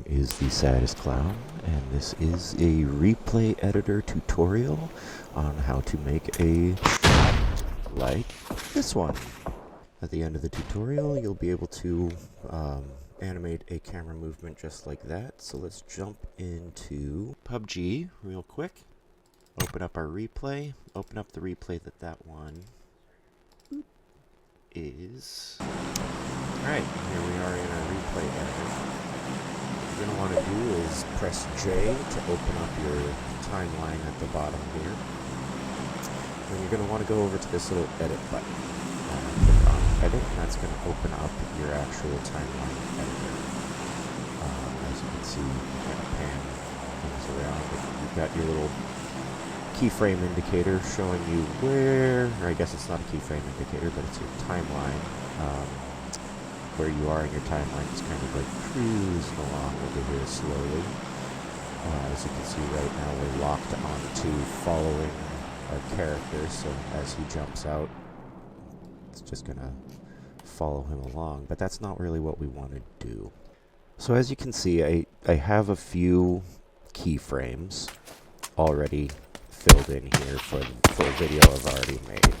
is the Saddest Clown, and this is a replay editor tutorial on how to make a like this one. At the end of the tutorial, you'll be able to animate a camera movement just like that. So let's jump into PUBG real quick. Open up our replay. Open up the replay that one is. Alright, here we are in our replay editor. What you're going to want to do is press J to open up your timeline at the bottom here. Then you're going to want to go over to this little edit button. Click on edit, and that's going to open up your actual timeline editor. As you can see, you kind of pan things around. You've got your little keyframe indicator showing you where, or I guess it's not a keyframe indicator, but it's your timeline. Where you are in your timeline, just kind of like cruising along over here slowly. As you can see right now, we're locked onto following our character, so as he jumps out, it's just gonna follow him along, but that's not really what we want to do. So as you can see, I have a few keyframes already filled in here for the video I've already made.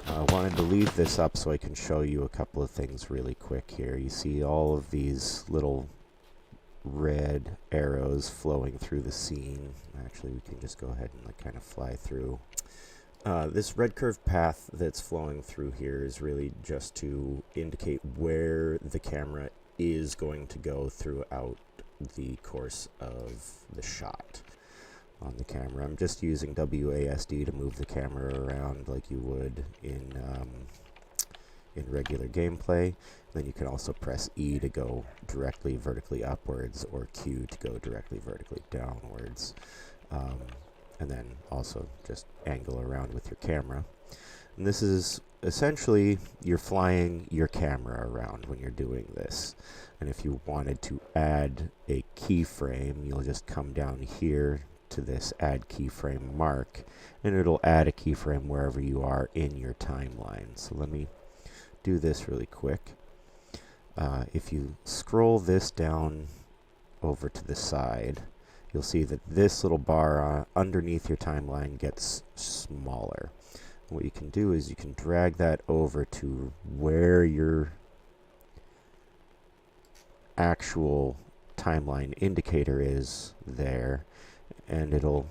I wanted to leave this up so I can show you a couple of things really quick here. You see all of these little red arrows flowing through the scene. Actually, we can just go ahead and kind of fly through. This red curved path that's flowing through here is really just to indicate where the camera is going to go throughout the course of the shot on the camera. I'm just using WASD to move the camera around like you would in regular gameplay. Then you can also press E to go directly vertically upwards, or Q to go directly vertically downwards. And then also just angle around with your camera. And this is essentially, you're flying your camera around when you're doing this. And if you wanted to add a keyframe, you'll just come down here to this add keyframe mark, and it'll add a keyframe wherever you are in your timeline. So let me do this really quick. If you scroll this down over to the side, you'll see that this little bar underneath your timeline gets smaller. What you can do is you can drag that over to where your actual timeline indicator is there, and it'll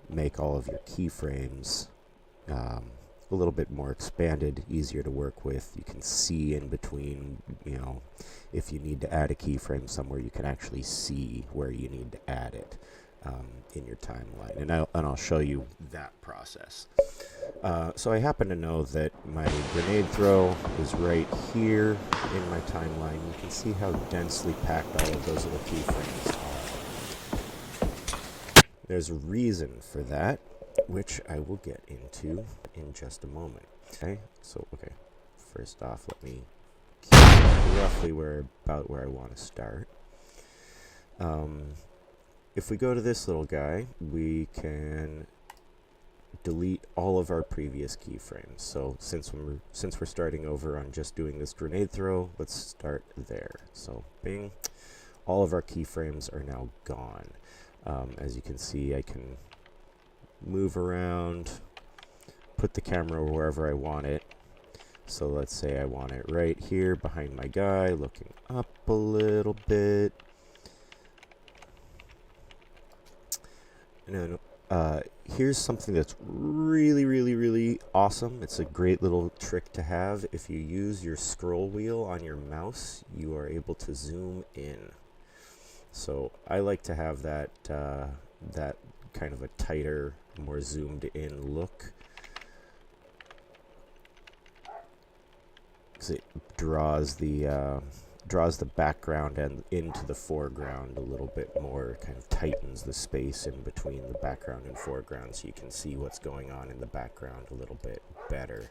make all of your keyframes a little bit more expanded, easier to work with. You can see in between, if you need to add a keyframe somewhere, you can actually see where you need to add it in your timeline. And I'll show you that process. So I happen to know that my grenade throw is right here in my timeline. You can see how densely packed all of those little keyframes are. There's a reason for that, which I will get into in just a moment. Okay, first off, let me keep roughly about where I want to start. If we go to this little guy, we can delete all of our previous keyframes. So since we're starting over on just doing this grenade throw, let's start there. So bing, all of our keyframes are now gone. As you can see, I can move around, put the camera wherever I want it. So let's say I want it right here behind my guy, looking up a little bit. And then here's something that's really, really, really awesome. It's a great little trick to have. If you use your scroll wheel on your mouse, you are able to zoom in. So I like to have that kind of a tighter, more zoomed in look, because it draws the background and into the foreground a little bit more, kind of tightens the space in between the background and foreground, so you can see what's going on in the background a little bit better.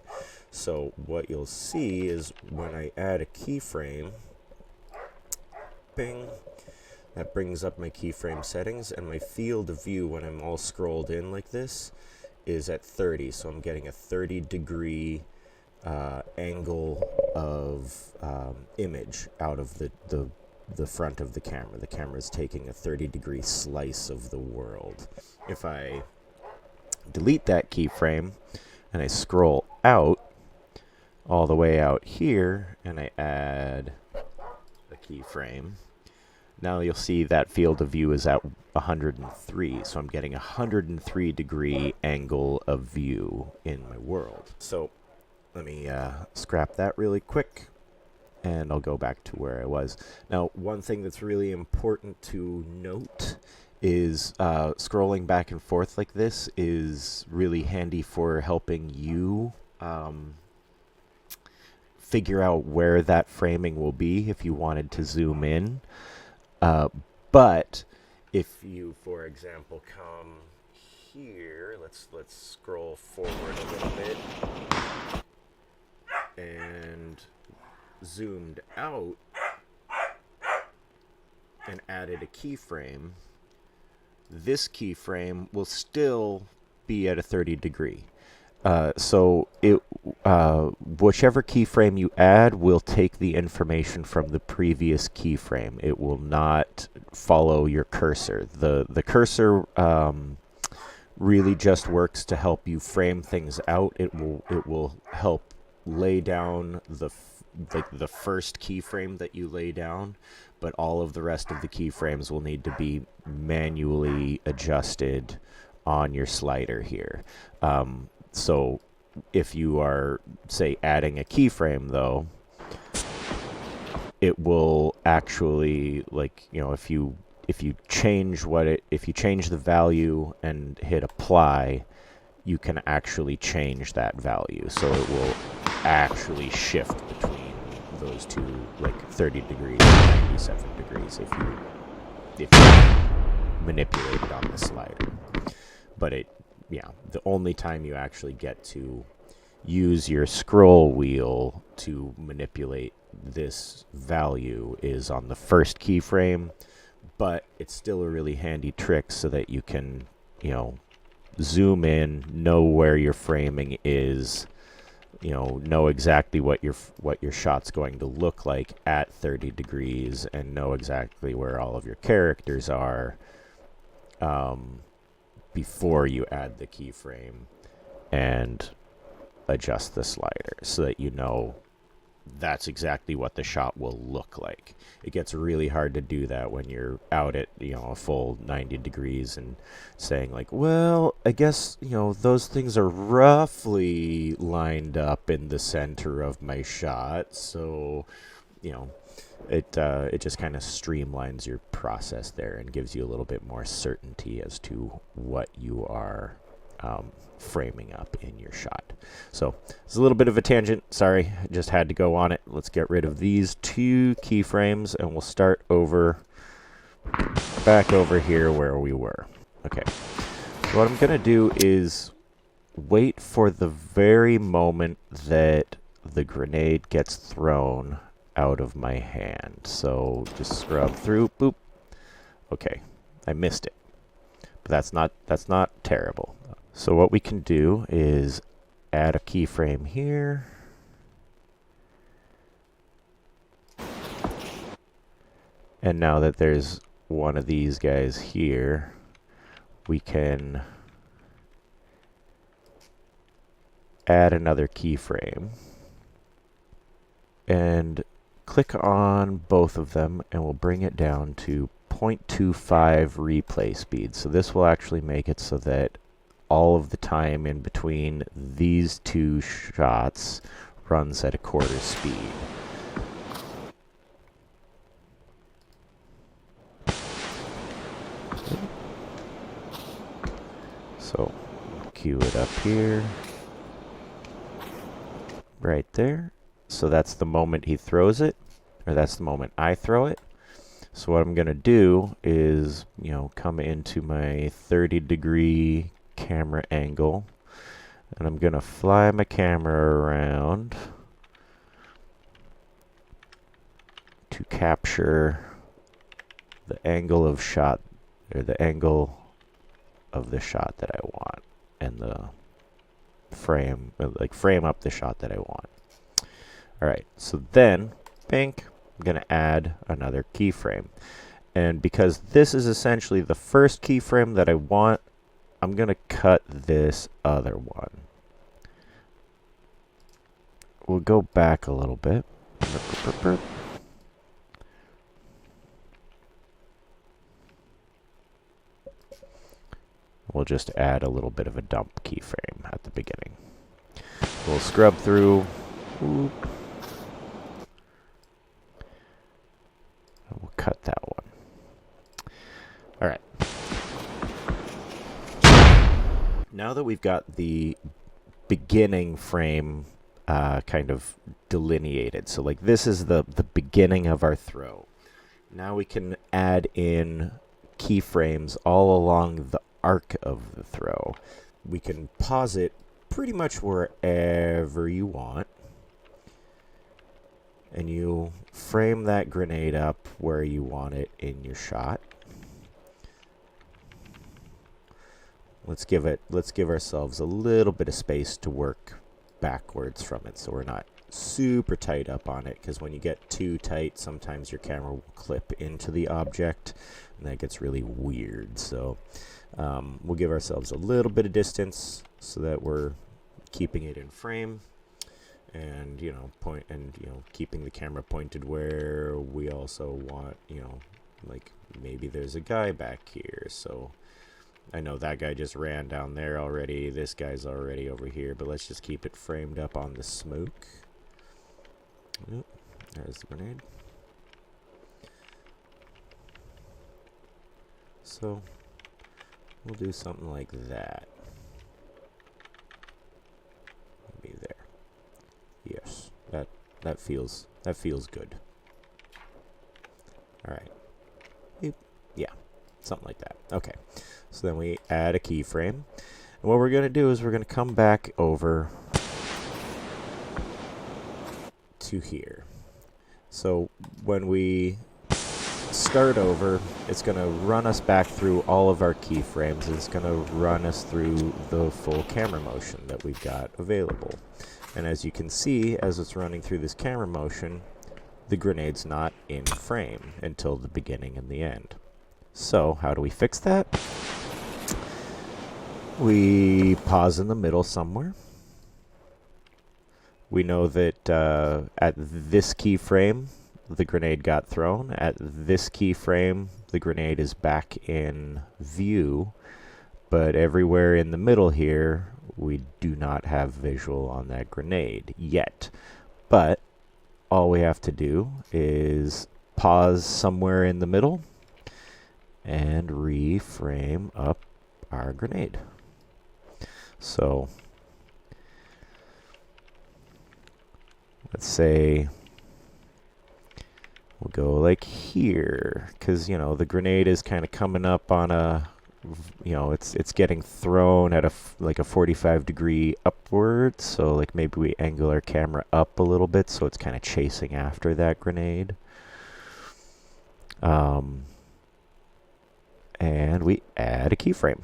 So what you'll see is when I add a keyframe, bing, that brings up my keyframe settings, and my field of view when I'm all scrolled in like this is at 30, so I'm getting a 30-degree angle of image out of the the front of the camera. The camera is taking a 30-degree slice of the world. If I delete that keyframe and I scroll out all the way out here and I add a keyframe, now you'll see that field of view is at 103. So I'm getting a 103-degree angle of view in my world. So let me scrap that really quick, and I'll go back to where I was. Now, one thing that's really important to note is scrolling back and forth like this is really handy for helping you figure out where that framing will be if you wanted to zoom in. But if you, for example, come here, let's scroll forward a little bit and zoomed out and added a keyframe, this keyframe will still be at a 30-degree. So whichever keyframe you add will take the information from the previous keyframe. It will not follow your cursor. The cursor really just works to help you frame things out. It will help lay down the first keyframe that you lay down, but all of the rest of the keyframes will need to be manually adjusted on your slider here. So if you are, say, adding a keyframe, though, it will actually, like, you know, if you change the value and hit apply, you can actually change that value. So it will actually shift between those two, like 30 degrees and 97 degrees if you manipulate it on the slider. But the only time you actually get to use your scroll wheel to manipulate this value is on the first keyframe, but it's still a really handy trick so that you can, you know, zoom in, know where your framing is, you know exactly what your shot's going to look like at 30 degrees, and know exactly where all of your characters are before you add the keyframe and adjust the slider, so that you know that's exactly what the shot will look like. It gets really hard to do that when you're out at, you know, a full 90 degrees and saying like, well, I guess, you know, those things are roughly lined up in the center of my shot. So, you know, it just kind of streamlines your process there and gives you a little bit more certainty as to what you are framing up in your shot. So it's a little bit of a tangent, sorry, I just had to go on it. Let's get rid of these two keyframes and we'll start back over here where we were. Okay, so what I'm gonna do is wait for the very moment that the grenade gets thrown out of my hand. So just scrub through, boop. Okay, I missed it, but that's not terrible. So what we can do is add a keyframe here. And now that there's one of these guys here, we can add another keyframe and click on both of them, and we'll bring it down to 0.25 replay speed. So this will actually make it so that all of the time in between these two shots runs at a quarter speed. So cue it up here, right there. So that's the moment he throws it, or that's the moment I throw it. So what I'm gonna do is, you know, come into my 30-degree camera angle, and I'm gonna fly my camera around to capture the angle of shot, or the angle of the shot that I want, and the frame up the shot that I want. Alright, so then, bink, I'm going to add another keyframe. And because this is essentially the first keyframe that I want, I'm going to cut this other one. We'll go back a little bit. We'll just add a little bit of a dump keyframe at the beginning. We'll scrub through. We'll cut that one. All right. Now that we've got the beginning frame kind of delineated, so like this is the beginning of our throw. Now we can add in keyframes all along the arc of the throw. We can pause it pretty much wherever you want, and you frame that grenade up where you want it in your shot. Let's give ourselves a little bit of space to work backwards from it, so we're not super tight up on it, because when you get too tight, sometimes your camera will clip into the object, and that gets really weird. So we'll give ourselves a little bit of distance so that we're keeping it in frame, and keeping the camera pointed where we also want, like maybe there's a guy back here, so I know that guy just ran down there already. This guy's already over here, but let's just keep it framed up on the smoke. Yep, there's the grenade. So we'll do something like that. Maybe there. Yes, that feels good. All right. Yeah, something like that. Okay. So then we add a keyframe. And what we're going to do is we're going to come back over to here. So when we start over, it's going to run us back through all of our keyframes. It's going to run us through the full camera motion that we've got available. And as you can see, as it's running through this camera motion, the grenade's not in frame until the beginning and the end. So how do we fix that? We pause in the middle somewhere. We know that at this keyframe, the grenade got thrown. At this keyframe, the grenade is back in view. But everywhere in the middle here, we do not have visual on that grenade yet. But all we have to do is pause somewhere in the middle and reframe up our grenade. So let's say we'll go like here, because the grenade is kind of coming up on a, it's getting thrown at like a 45-degree upward. So like maybe we angle our camera up a little bit so it's kind of chasing after that grenade. And we add a keyframe.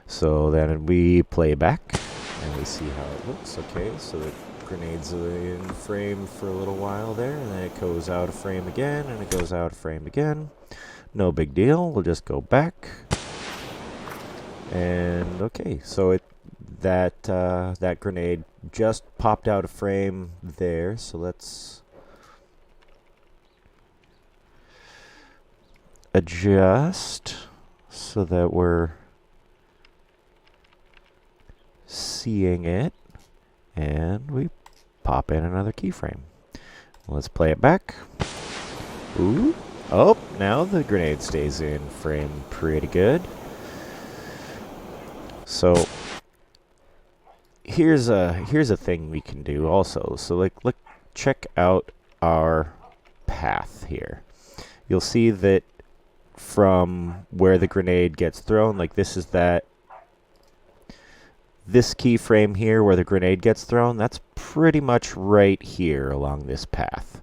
So then we play back and we see how it looks. Okay, so the grenade's in frame for a little while there, and then it goes out of frame again, and it goes out of frame again. No big deal. We'll just go back. And okay, so that grenade just popped out of frame there. So let's adjust so that we're seeing it, and we pop in another keyframe. Let's play it back. Ooh. Oh, now the grenade stays in frame pretty good. So here's a thing we can do also. So like look, check out our path here. You'll see that from where the grenade gets thrown, like this keyframe here where the grenade gets thrown, that's pretty much right here along this path.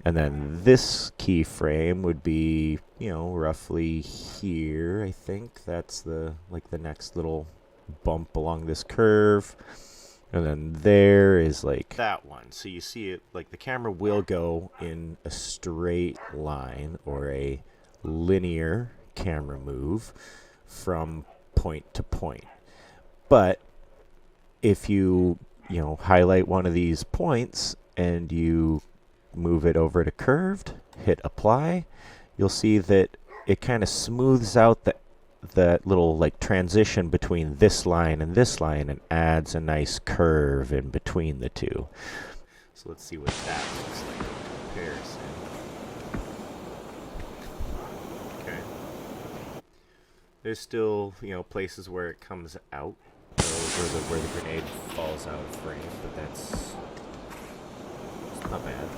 And then this keyframe would be, roughly here, I think. That's the next little bump along this curve. And then there is like that one. So you see it, like the camera will go in a straight line or a linear camera move from point to point. But if you highlight one of these points and you move it over to curved, hit apply, you'll see that it kind of smooths out that little like transition between this line and adds a nice curve in between the two. So let's see what that looks like in comparison. Okay. There's still, places where it comes out, where the grenade falls out of frame, but it's not bad.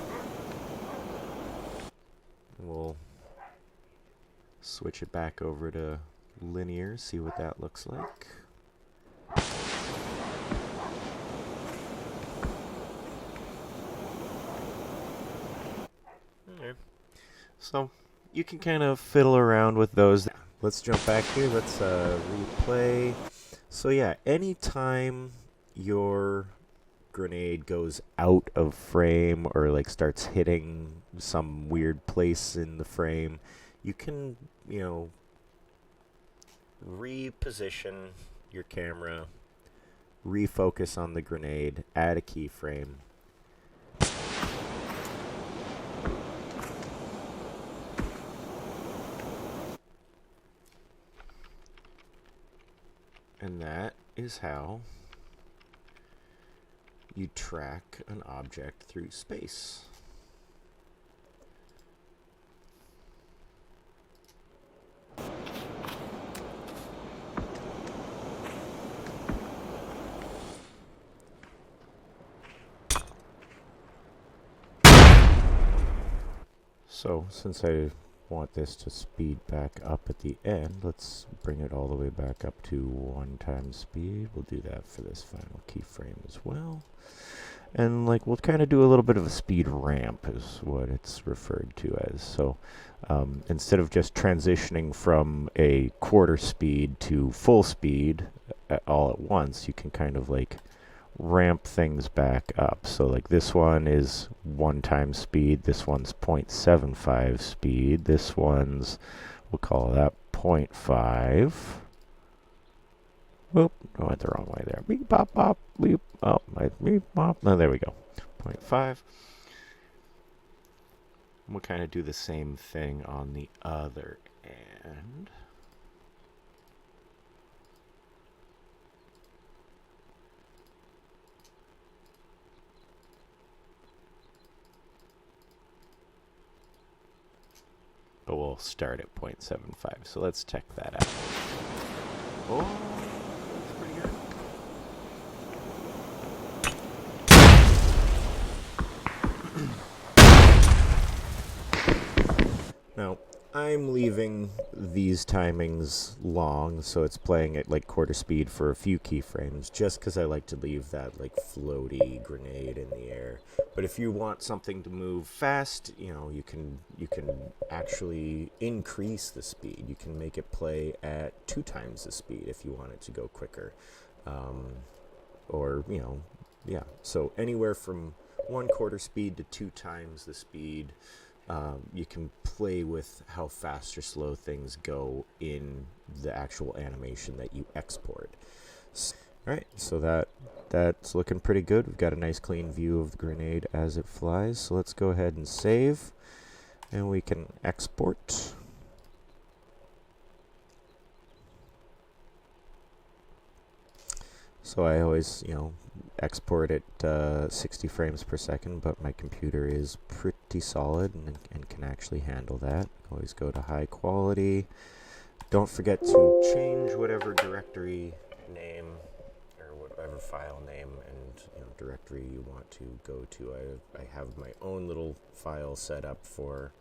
We'll switch it back over to linear, see what that looks like. Okay. So you can kind of fiddle around with those. Let's jump back here. Let's replay. So yeah, anytime your grenade goes out of frame or like starts hitting some weird place in the frame, you can, reposition your camera, refocus on the grenade, add a keyframe. And that is how you track an object through space. So, since I want this to speed back up at the end, let's bring it all the way back up to 1x speed. We'll do that for this final keyframe as well. And we'll kind of do a little bit of a speed ramp is what it's referred to as. So instead of just transitioning from a quarter speed to full speed all at once, you can kind of ramp things back up. So this one is 1x speed, this one's 0.75 speed, this one's, we'll call that 0.5. Oop, I went the wrong way there. Beep, bop, bop, beep, oh, beep, bop. Oh, there we go. 0.5. We'll kind of do the same thing on the other end. But we'll start at 0.75. So let's check that out. Oh, that's pretty good. Now, I'm leaving these timings long, so it's playing at quarter speed for a few keyframes, just because I like to leave that floaty grenade in the air. But if you want something to move fast, you can actually increase the speed. You can make it play at 2x the speed if you want it to go quicker. Or, yeah. So anywhere from 1/4 speed to 2x the speed. You can play with how fast or slow things go in the actual animation that you export. Alright, so that's looking pretty good. We've got a nice clean view of the grenade as it flies. So let's go ahead and save, and we can export. So I always, export at 60 frames per second, but my computer is pretty solid and can actually handle that. Always go to high quality. Don't forget to change whatever directory name or whatever file name and directory you want to go to. I have my own little file set up for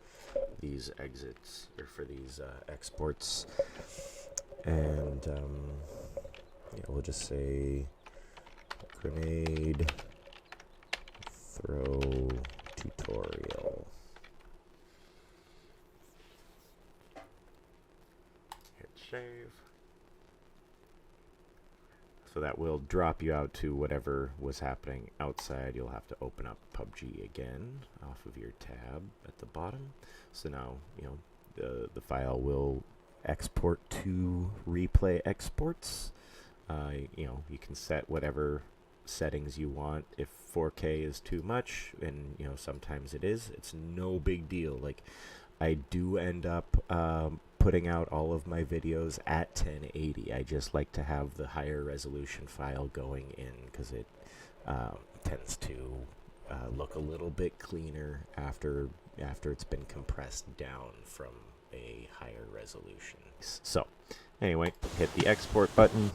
these exits or for these exports, and we'll just say grenade throw tutorial. Hit save. So that will drop you out to whatever was happening outside. You'll have to open up PUBG again off of your tab at the bottom. So now, you know, the file will export to replay exports. You know, you can set whatever settings you want. If 4K is too much, and you know, sometimes it is, it's no big deal. Like, I do end up putting out all of my videos at 1080. I just like to have the higher resolution file going in because it tends to look a little bit cleaner after it's been compressed down from a higher resolution. So anyway, hit the export button,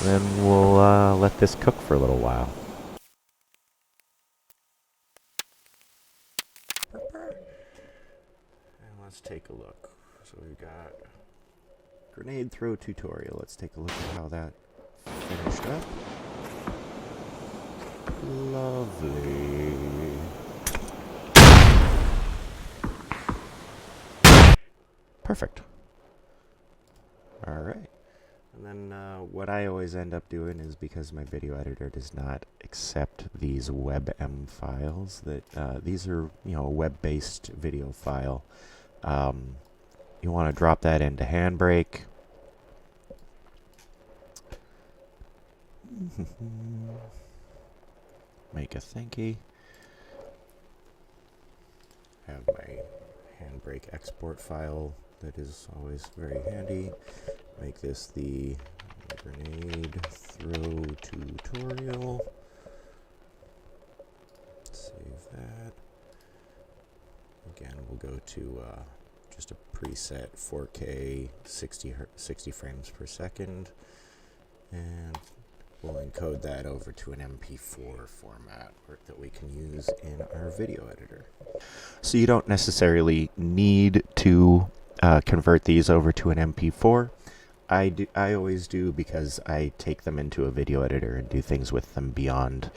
then we'll let this cook for a little while. And let's take a look. So we've got grenade throw tutorial. Let's take a look at how that finished up. Lovely. Perfect. Alright. And then what I always end up doing is, because my video editor does not accept these WebM files, that these are, you know, a web-based video file. You want to drop that into Handbrake. Make a thingy. Have my Handbrake export file that is always very handy. Make this the grenade throw tutorial. Save that. Again, we'll go to just a preset 4K 60 frames per second, and we'll encode that over to an MP4 format that we can use in our video editor. So you don't necessarily need to convert these over to an MP4. I always do, because I take them into a video editor and do things with them beyond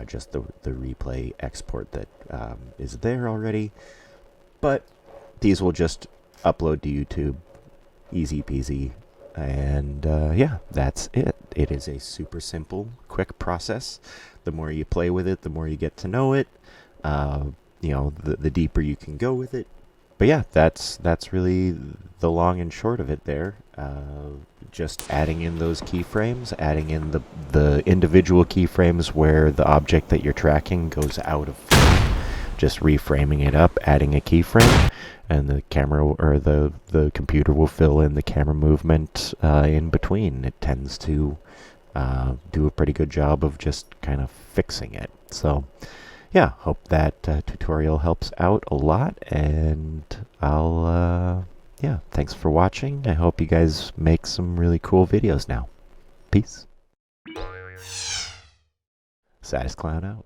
just the replay export that is there already. But these will just upload to YouTube, easy peasy, and yeah, that's it. It is a super simple, quick process. The more you play with it, the more you get to know it. You know, the deeper you can go with it. But yeah, that's really the long and short of it there. Just adding in those keyframes, adding in the individual keyframes where the object that you're tracking goes out of frame. Just reframing it up, adding a keyframe, and the camera or the computer will fill in the camera movement in between. It tends to do a pretty good job of just kind of fixing it. So yeah, hope that tutorial helps out a lot, and I'll yeah, thanks for watching. I hope you guys make some really cool videos now. Peace. Saddest Clown out.